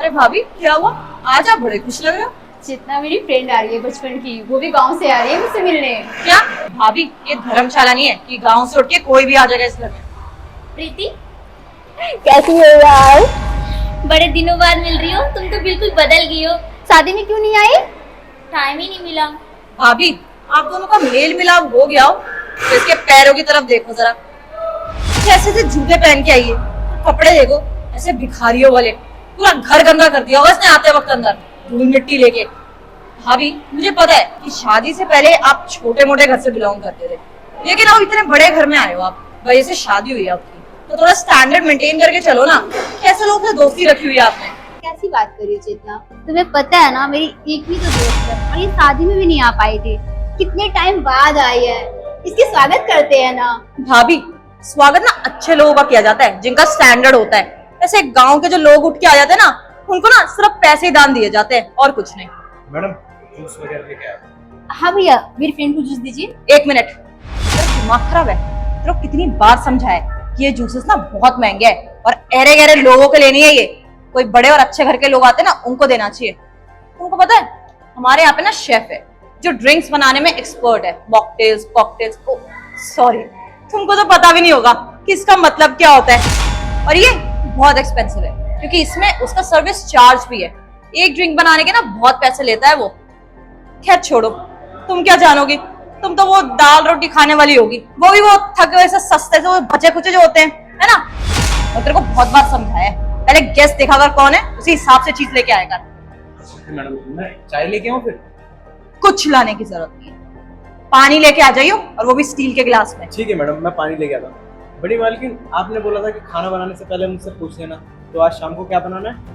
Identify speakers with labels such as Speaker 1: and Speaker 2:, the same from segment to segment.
Speaker 1: अरे भाभी क्या हुआ? आज आप बड़े खुश लग रहे हो।
Speaker 2: जितना मेरी फ्रेंड आ रही है बचपन की, वो भी गांव से आ रही है मुझसे मिलने।
Speaker 1: क्या भाभी, ये धर्मशाला नहीं है कि गांव से उठ के कोई भी आ जाएगा इस घर में।
Speaker 2: प्रीति कैसी हो यार? बड़े दिनों बाद मिल रही हो। तुम तो बिल्कुल बदल गई हो। शादी में क्यों नहीं आई? टाइम ही नहीं मिला।
Speaker 1: भाभी आप दोनों का मेल मिलाप हो गया हो तो इसके पैरों की तरफ देखो जरा, कैसे से जूते पहन के आई है, कपड़े देखो ऐसे भिखारियों वाले, पूरा घर गंदा कर दिया होगा इसने आते वक्त अंदर धूल मिट्टी लेके। भाभी मुझे पता है कि शादी से पहले आप छोटे मोटे घर से बिलोंग करते थे, लेकिन अब इतने बड़े घर में आए हो आप, वजह से शादी हुई है आपकी, तो थोड़ा स्टैंडर्ड मेंटेन करके चलो ना। कैसे लोग से दोस्ती रखी हुई है आपने?
Speaker 2: कैसी बात कर रही हो चेतना? तुम्हें पता है ना, मेरी एक भी तो दोस्त है और ये शादी में भी नहीं आ पाई थी। कितने टाइम बाद आई है, इसकी स्वागत करते हैं ना।
Speaker 1: भाभी स्वागत ना अच्छे लोगों का किया जाता है जिनका स्टैंडर्ड होता है। ऐसे गांव के जो लोग उठ के आ जाते हैं ना, उनको ना सिर्फ पैसे ही दान दिए जाते हैं और कुछ नहीं।
Speaker 3: मैडम जूस वगैरह लेके आया।
Speaker 2: हाँ भैया, मेरी फ्रेंड को जूस दीजिए।
Speaker 1: एक मिनट, तेरा दिमाग खराब है? तेरे को कितनी बार समझाया है कि ये जूसेस ना बहुत महंगे हैं और अरे गहरे लोगों के लिए नहीं है, ये कोई बड़े और अच्छे घर के लोग आते हैं ना उनको देना चाहिए। तुमको पता है हमारे यहाँ पे ना शेफ है जो ड्रिंक्स बनाने में एक्सपर्ट है, मॉकटेल्स कॉकटेल्स। सॉरी, तुमको तो पता भी नहीं होगा कि इसका मतलब क्या होता है। और ये बहुत एक्सपेंसिव है क्योंकि इसमें उसका सर्विस चार्ज भी है। एक ड्रिंक बनाने के ना बहुत पैसे लेता है वो। खैर छोड़ो, तुम क्या जानोगी, तुम तो वो दाल रोटी खाने वाली होगी, वो भी वो थके हुए से सस्ते से वो बचे खुचे जो होते हैं, है ना। और तेरे को बहुत बार समझाया है, पहले गेस्ट देखा कर कौन है, उसी हिसाब से चीज लेके आया कर।
Speaker 3: मैडम मैं चाय लेके आऊँ फिर?
Speaker 1: कुछ लाने की जरूरत नहीं है, पानी लेके आ जाइयो और वो भी स्टील के गिलास में।
Speaker 3: ठीक है मैडम, मैं पानी लेके आता हूँ। बड़ी मालकिन आपने बोला था कि खाना बनाने से पहले मुझसे पूछ लेना, तो आज शाम को क्या बनाना है?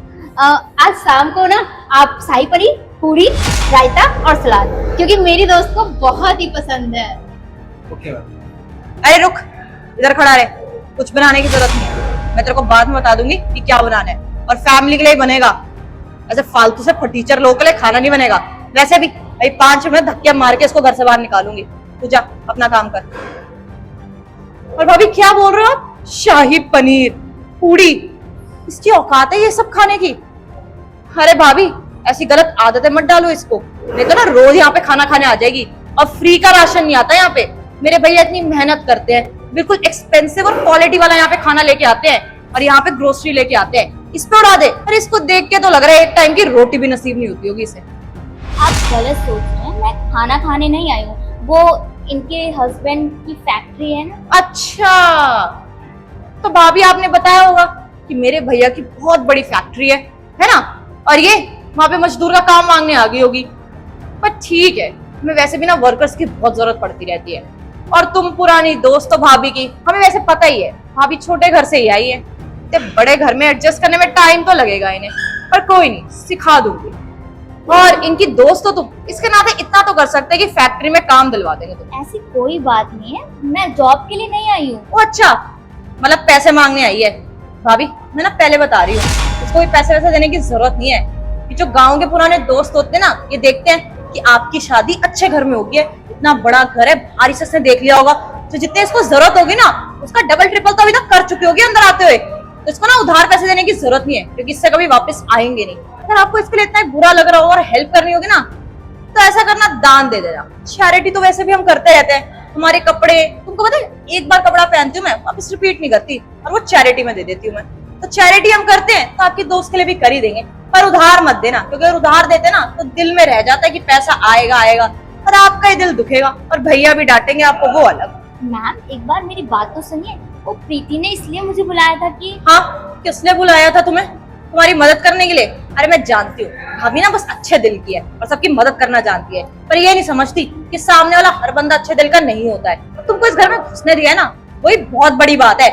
Speaker 2: आज शाम को ना आप शाही पनीर, पूरी, रायता और सलाद, क्योंकि मेरी दोस्त को बहुत ही पसंद है।
Speaker 3: Okay ma'am.
Speaker 1: अरे रुक, इधर खड़ा रहे, कुछ बनाने की जरूरत नहीं है, मैं तेरे को बाद में बता दूंगी कि क्या बनाना है। और फैमिली के लिए बनेगा, ऐसे फालतू से फटीचर लोगों के लिए खाना नहीं बनेगा। वैसे भी भाई 5 मिनट धक्के मार के इसको घर से बाहर निकालूंगी। तू जा अपना काम कर। और भाभी क्या बोल रहे हो आप? शाही पनीर, पूरी, इसकी औकात है ये सब खाने की? अरे भाभी ऐसी गलत आदतें मत डालो इसको, नहीं तो ना रोज यहाँ पे खाना खाने आ जाएगी। और फ्री का राशन नहीं आता यहाँ पे, मेरे भैया इतनी मेहनत करते हैं, बिल्कुल एक्सपेंसिव और क्वालिटी वाला यहाँ पे खाना लेके आते हैं और यहाँ पे ग्रोसरी लेके आते हैं। इस पे उड़ा दे। अरे इसको देख के तो लग रहा है एक टाइम की रोटी भी नसीब नहीं होती होगी इसे।
Speaker 2: आप गलत सोच रहे हैं, मैं खाना खाने नहीं आई हूँ, वो इनके हस्बैंड की फैक्ट्री है ना।
Speaker 1: अच्छा, तो भाभी आपने बताया होगा कि मेरे भैया की बहुत बड़ी फैक्ट्री है ना, और ये वहां पे मजदूर का काम मांगने आ गई होगी। पर ठीक है, हमें वैसे भी ना वर्कर्स की बहुत जरूरत पड़ती रहती है। और तुम पुरानी दोस्त हो भाभी की, हमें वैसे पता ही है भाभी छोटे घर से ही आई है, तो बड़े घर में एडजस्ट करने में टाइम तो लगेगा इन्हें, पर कोई नहीं, सिखा दूंगी। और इनकी दोस्त हो तुम, इसके नाते इतना तो कर सकते हैं कि फैक्ट्री में काम दिलवा देंगे तुम।
Speaker 2: ऐसी कोई बात नहीं है, मैं जॉब के लिए नहीं आई हूँ।
Speaker 1: ओ अच्छा, मतलब पैसे मांगने आई है। भाभी मैं ना पहले बता रही हूँ, इसको भी पैसे वैसे देने की जरूरत नहीं है। कि जो गांव के पुराने दोस्त होते हैं ना, ये देखते हैं कि आपकी शादी अच्छे घर में होगी है, इतना बड़ा घर है, भारी से इसने देख लिया होगा, तो जितने इसको जरूरत होगी ना उसका डबल ट्रिपल तो अभी तक कर चुकी होगी अंदर आते हुए। तो इसको ना उधार पैसे देने की जरूरत नहीं है, क्योंकि इससे कभी वापस आएंगे नहीं। अगर आपको इसके लिए इतना बुरा लग रहा हो और हेल्प करनी होगी ना, तो ऐसा करना, दान दे देना। चैरिटी तो वैसे भी हम करते रहते हैं। हमारे कपड़े, तुमको पता है, एक बार कपड़ा पहनती हूँ मैं, वापस रिपीट नहीं करती, और वो चैरिटी में दे देती हूँ मैं। तो चैरिटी हम करते हैं तो आपकी दोस्त के लिए भी कर ही देंगे, पर उधार मत देना, क्योंकि अगर उधार देते ना तो दिल में रह जाता है कि पैसा आएगा आएगा, और आपका ही दिल दुखेगा और भैया भी डांटेंगे आपको, वो अलग।
Speaker 2: मैम एक बार मेरी बात तो सुनिए, वो प्रीति ने इसलिए मुझे बुलाया था कि।
Speaker 1: हाँ, किसने बुलाया था तुम्हें? तुम्हारी मदद करने के लिए? अरे मैं जानती हूँ भाभी ना बस अच्छे दिल की है और सबकी मदद करना जानती है, पर ये नहीं समझती कि सामने वाला हर बंदा अच्छे दिल का नहीं होता है। तो तुमको इस घर में घुसने दिया है ना, वही बहुत बड़ी बात है।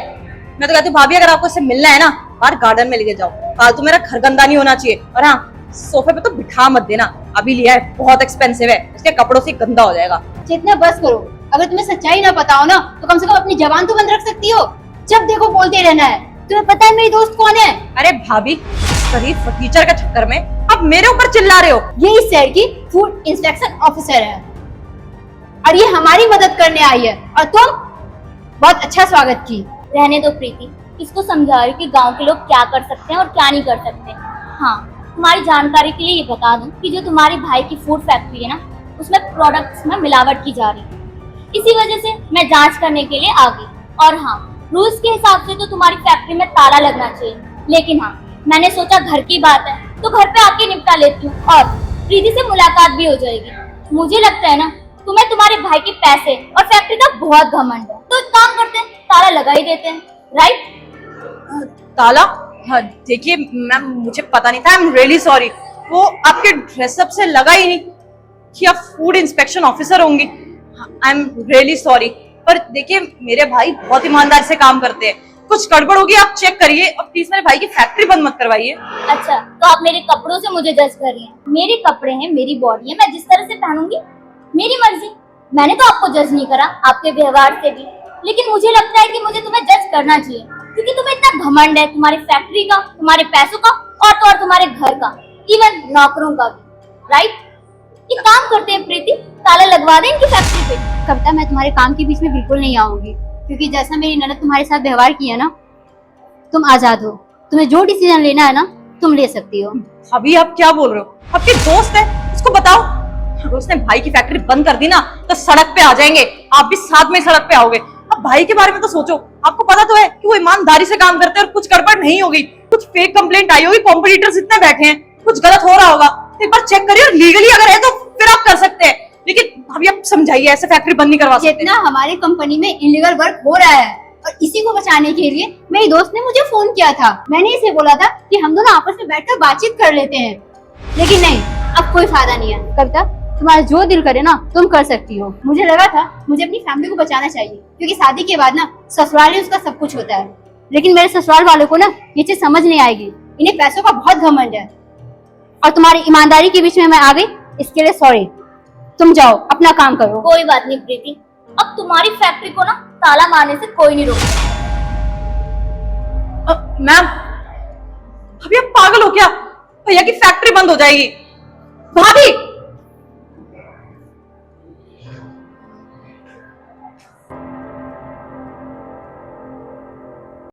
Speaker 1: मैं तो कहती हूँ भाभी, अगर आपको इससे मिलना है ना, बाहर गार्डन में लेके जाओ, फालतू मेरा घर गंदा नहीं होना चाहिए। और हाँ, सोफे पे तो बिठा मत देना, अभी लिया है, बहुत एक्सपेंसिव है, इसके कपड़ों से गंदा हो जाएगा।
Speaker 2: जितना बस करो, अगर तुम्हें सच्चाई ना पता हो ना, तो कम से कम अपनी जबान तो बंद रख सकती हो, जब देखो बोलते रहना है। तुम्हें पता है मेरी दोस्त कौन है?
Speaker 1: अरे भाभी, शरीफ फटीचर के चक्कर में आप मेरे ऊपर चिल्ला रहे हो।
Speaker 2: ये इस शहर की फूड इंस्पेक्शन ऑफिसर है और ये हमारी मदद करने आई है, और तुम बहुत अच्छा स्वागत की। रहने दो प्रीति, इसको समझा रही कि गांव के लोग क्या कर सकते हैं और क्या नहीं कर सकते। हाँ, तुम्हारी जानकारी के लिए ये बता दूं कि जो तुम्हारे भाई की फूड फैक्ट्री है ना, उसमें प्रोडक्ट्स में मिलावट की जा रही है। इसी वजह से मैं जांच करने के लिए आ गई। और हाँ, रूल्स के हिसाब से तो तुम्हारी फैक्ट्री में ताला लगना चाहिए, लेकिन हाँ, मैंने सोचा घर की बात है तो घर पे आके निपटा लेती हूँ और प्रीति से मुलाकात भी हो जाएगी। मुझे लगता है ना, तुम्हें तुम्हारे भाई के पैसे और फैक्ट्री का बहुत घमंड है, तो एक काम करते हैं, ताला लगा ही देते हैं, राइट?
Speaker 1: ताला? हाँ, देखिए मैम, मुझे पता नहीं था। I am really sorry. वो आपके ड्रेसअप से लगा ही नहीं कि आप फूड इंस्पेक्शन ऑफिसर होंगी। I am really sorry. पर देखिए, मेरे भाई बहुत ईमानदारी से काम करते हैं। कुछ गड़बड़ होगी आप चेक करिए और प्लीज मेरे भाई की फैक्ट्री बंद मत करवाइए।
Speaker 2: अच्छा, तो आप मेरे कपड़ों से मुझे जज कर रही हैं? मेरे कपड़े हैं, मेरी बॉडी है, मैं जिस तरह से पहनूंगी मेरी मर्जी। मैंने तो आपको जज नहीं करा आपके व्यवहार से भी, लेकिन मुझे लगता है कि मुझे तुम्हें जज करना चाहिए, क्योंकि तुम्हें इतना घमंड है तुम्हारी फैक्ट्री का, तुम्हारे पैसों का और तो और तुम्हारे घर का, इवन नौकरों का भी, राइट? एक काम करते हैं प्रीति, ताला लगवा दें इनकी फैक्ट्री पे।
Speaker 4: कविता, मैं तुम्हारे काम के बीच में बिल्कुल नहीं आऊंगी, क्योंकि जैसा मेरी ननद तुम्हारे साथ व्यवहार किया ना, तुम आजाद हो। तुम्हें जो डिसीजन लेना है ना, तुम ले सकती हो।
Speaker 1: अभी आप क्या बोल रहे हो? आपके दोस्त है, उसको बताओ। अगर उसने भाई की फैक्ट्री बंद कर दी ना तो सड़क पे आ जाएंगे। आप भी साथ में सड़क पे आओगे। अब भाई के बारे में तो सोचो। आपको पता तो है कि वो ईमानदारी से काम करते हैं और कुछ गड़बड़ नहीं होगी। कुछ फेक कंप्लेंट आई होगी, कॉम्पिटिटर्स इतने बैठे हैं, कुछ गलत हो रहा होगा। तो एक बार चेक करिए और लीगली अगर है तो फिर आप कर सकते हैं, लेकिन अभी आप समझाइए, ऐसे फैक्ट्री बंद नहीं करवा सकते।
Speaker 4: जितना हमारी कंपनी में इलीगल वर्क हो रहा है और इसी को बचाने के लिए मेरी दोस्त ने मुझे फोन किया था। मैंने इसे बोला था कि हम दोनों आपस में बैठकर बातचीत कर लेते हैं, लेकिन नहीं, अब कोई फायदा नहीं है। कविता, तुम्हारा जो दिल करे ना तुम कर सकती हो। मुझे लगा था मुझे अपनी फैमिली को बचाना चाहिए, क्योंकि शादी के बाद ना ससुराल ही उसका सब कुछ होता है, लेकिन मेरे ससुराल वालों को ना ये चीज समझ नहीं आएगी। इन्हें पैसों का बहुत घमंड है और तुम्हारी ईमानदारी के बीच में मैं आ गई, इसके लिए सॉरी। तुम जाओ, अपना काम करो।
Speaker 2: कोई बात नहीं प्रीति, अब तुम्हारी फैक्ट्री को ना ताला मारने से कोई नहीं रोक।
Speaker 1: मैम, अभी आप पागल हो क्या? भैया की फैक्ट्री बंद हो जाएगी। भाभी,